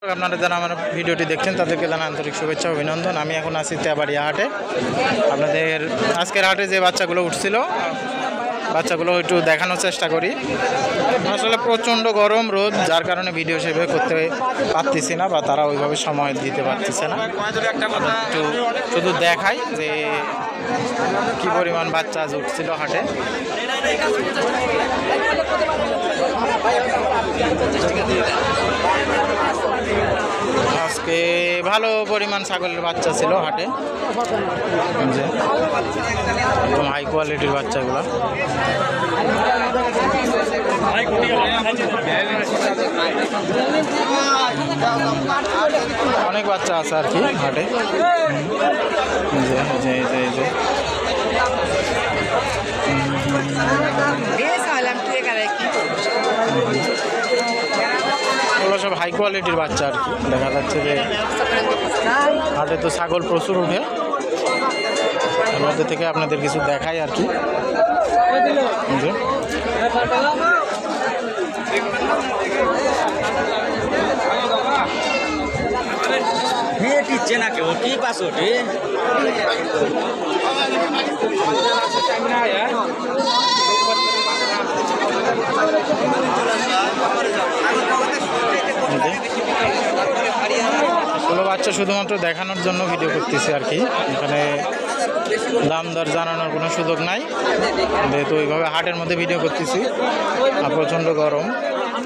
আপনারা যারা আমার ভিডিওটি দেখছেন তাদেরকে জানা আন্তরিক শুভেচ্ছা অভিনন্দন। আমি এখন আছি তেবাড়িয়া হাটে। আপনাদের আজকের হাটে যে বাচ্চাগুলো উঠছিল বাচ্চাগুলো একটু দেখানোর চেষ্টা করি। আসলে প্রচণ্ড গরম রোদ, যার কারণে ভিডিও সেভাবে করতে পারতেছি না বা তারা ওইভাবে সময় দিতে পারতেছে না। একটু শুধু দেখাই যে কী পরিমাণ বাচ্চা আজ উঠছিল হাটে। আজকে ভালো পরিমাণ ছাগলের বাচ্চা ছিল হাটে, যে একদম হাই কোয়ালিটির বাচ্চাগুলো। অনেক বাচ্চা আছে আর কি হাটে। ওগুলো সব হাই কোয়ালিটির বাচ্চা আর কি। দেখা যাচ্ছে যে হাটে তো ছাগল প্রচুর উঠে, এর মধ্যে থেকে আপনাদের কিছু দেখাই আর কি। ষোলো বাচ্চা শুধুমাত্র দেখানোর জন্য ভিডিও করতেছি আর কি। এখানে দাম দর জানানোর কোনো সুযোগ নাই, যেহেতু ওইভাবে হাটের মধ্যে ভিডিও করতেছি আর প্রচণ্ড গরম,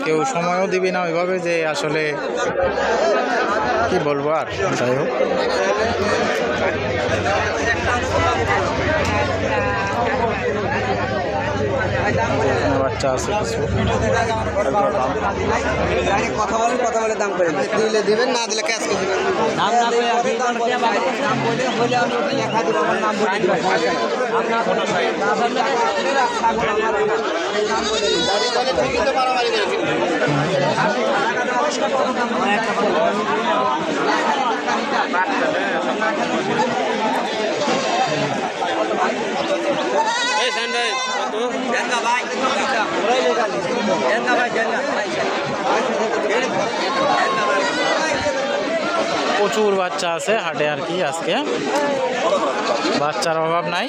কেউ সময়ও দিবি না ওইভাবে, যে আসলে কি বলবো আর। যাই হোক, বাচ্চা আছে কিছু। কথা বলে দাম করে দিলে দিবেন, না দিলে ক্যাশ করে দিবেন। দাম না করে দাম বলে হলে আমি লেখা দিব, আমার নাম বলে দিব। প্রচুর বাচ্চা আছে হাটে আর কি। আজকে বাচ্চার অভাব নাই।